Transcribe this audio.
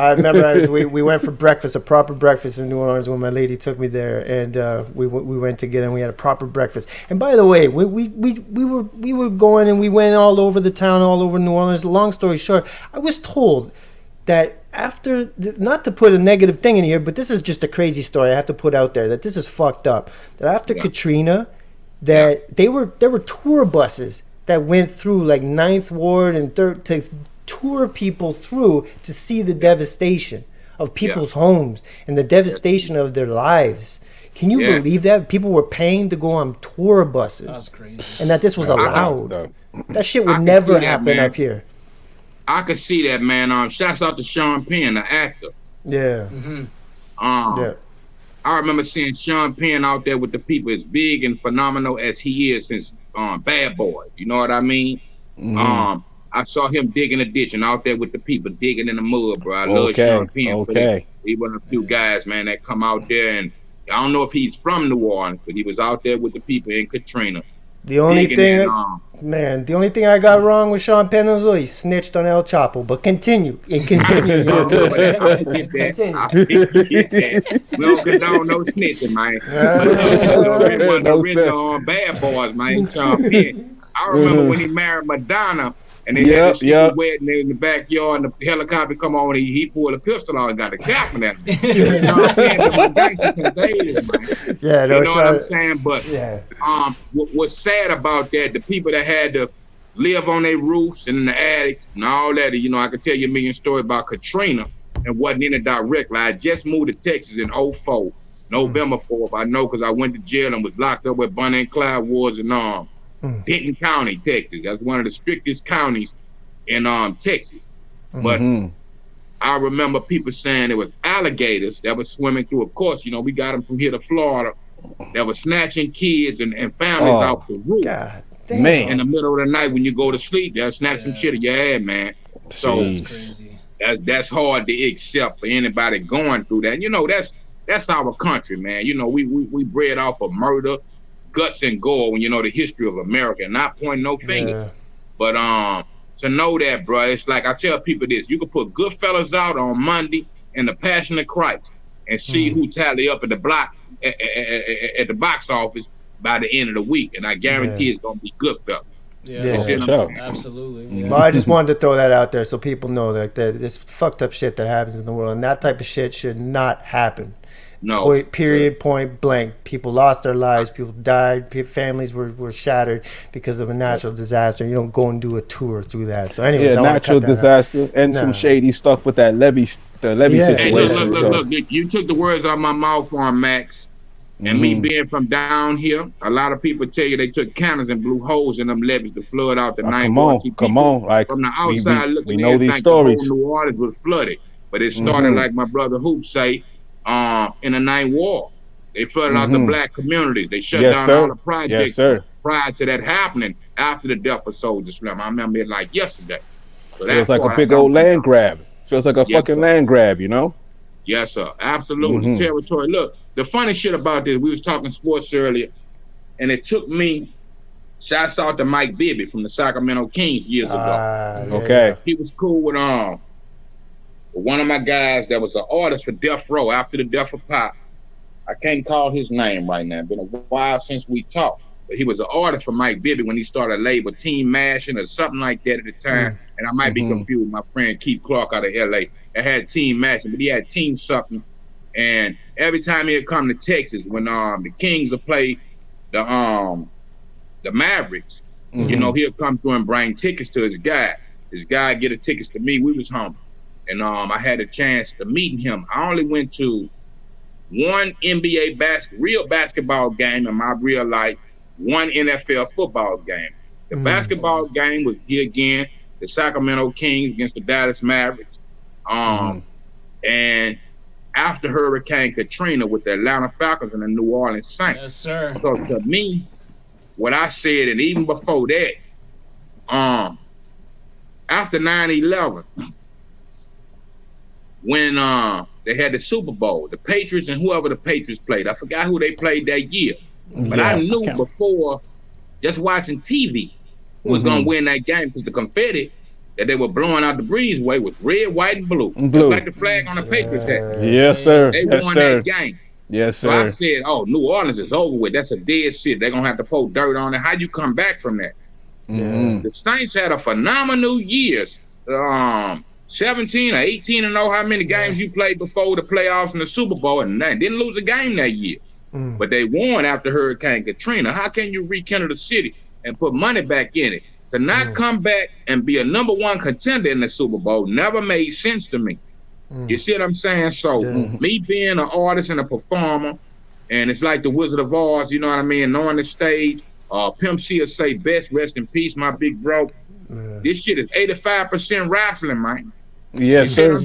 I remember we went for breakfast, a proper breakfast in New Orleans when my lady took me there, and we went together and we had a proper breakfast. And by the way, we were going and we went all over the town, all over New Orleans. Long story short, I was told that after, not to put a negative thing in here, but this is just a crazy story I have to put out there, that this is fucked up. That after Katrina, that there were tour buses that went through like 9th Ward and 3rd to tour people through to see the devastation of people's homes and the devastation of their lives. Can you believe that? People were paying to go on tour buses. That's crazy. And that this was allowed. That shit would never happen up here. I could see that, man. Shouts out to Sean Penn, the actor. Yeah. I remember seeing Sean Penn out there with the people, as big and phenomenal as he is since Bad Boys. You know what I mean? I saw him digging a ditch and out there with the people digging in the mud, bro. I love Sean Penn. He one of the few guys, man, that come out there, and I don't know if he's from New Orleans, but he was out there with the people in Katrina. The only thing I got wrong with Sean Penn was he snitched on El Chapo. But continue. I get that. We don't condone no snitching, man. But the original Bad Boys, man, Sean Penn. I remember when he married Madonna, and they had this wedding in the backyard, and the helicopter come on, and he pulled a pistol out and got a cap in that. You know what I'm saying? But what's sad about that, the people that had to live on their roofs and in the attic and all that, you know, I could tell you a million stories about Katrina and wasn't in it directly. I just moved to Texas in 04, November 4th. I know because I went to jail and was locked up with Bonnie and Clyde Wards in Denton County, Texas. That's one of the strictest counties in Texas. But I remember people saying there was alligators that were swimming through. Of course, you know, we got them from here to Florida that were snatching kids and families out the roof. God damn. Man. In the middle of the night when you go to sleep, they'll snatch some shit of your head, man. So that's crazy. That's hard to accept for anybody going through that. And, you know, that's our country, man. You know, we bred off of murder, guts and gore when you know the history of America, and not pointing no finger. But to know that, bro, it's like I tell people this: you can put Goodfellas out on Monday and The Passion of Christ, and see who tally up at the block at the box office by the end of the week, and I guarantee it's gonna be Goodfellas. Absolutely. Well, I just wanted to throw that out there so people know that this fucked up shit that happens in the world, and that type of shit should not happen. No. Point blank. People lost their lives. People died. Families were shattered because of a natural disaster. You don't go and do a tour through that. So, anyways, natural disaster and some shady stuff with that levee situation. Hey, look. You took the words out of my mouth on Max. And me being from down here, a lot of people tell you they took cannons and blew holes in them levees to flood out the night. Come on. Like, from the outside looking we know in, these stories. The whole New Orleans was flooded. But it started like my brother Hoop say, in the Ninth Ward. They flooded out the black communities. They shut down all the projects prior to that happening after the death of Soldier Slim. I remember it like yesterday. So it was like a big old land grab. Feels like a fucking land grab, you know? Yes, sir. Absolutely. Territory. Look, the funny shit about this, we was talking sports earlier, and it took me, shouts out to Mike Bibby from the Sacramento Kings years ago. He was cool with one of my guys that was an artist for Death Row after the death of Pop. I can't call his name right now. It's been a while since we talked. But he was an artist for Mike Bibby when he started a label, Team Mashing or something like that at the time. And I might be confused with my friend Keith Clark out of LA. That had Team Mashing, but he had Team something. And every time he'd come to Texas, when the Kings would play the Mavericks, you know, he'll come through and bring tickets to his guy. His guy get the tickets to me. We was humble. And I had a chance to meet him. I only went to one NBA real basketball game in my real life, one NFL football game. The basketball game was here again, the Sacramento Kings against the Dallas Mavericks. And after Hurricane Katrina with the Atlanta Falcons and the New Orleans Saints. Yes, sir. So to me, what I said, and even before that, after 9/11, when they had the Super Bowl, the Patriots and whoever the Patriots played, I forgot who they played that year, but I knew before, just watching TV, who was gonna win that game, because the confetti that they were blowing out the breezeway was red, white, and blue. Just like the flag on the Patriots hat. Yes, sir. They Yes, won sir. that game. Yes, So I sir. said, oh, New Orleans is over with. That's a dead city. They're going to have to pour dirt on it. How you come back from that? The Saints had a phenomenal years. 17 or 18 and know how many games you played before the playoffs and the Super Bowl, and didn't lose a game that year. But they won after Hurricane Katrina. How can you rekindle the city and put money back in it? To not come back and be a #1 contender in the Super Bowl never made sense to me. You see what I'm saying? So me being an artist and a performer, and it's like the Wizard of Oz, you know what I mean? Knowing the stage, Pimp C will say best, rest in peace, my big bro. This shit is 85% wrestling, man. Yes, sir.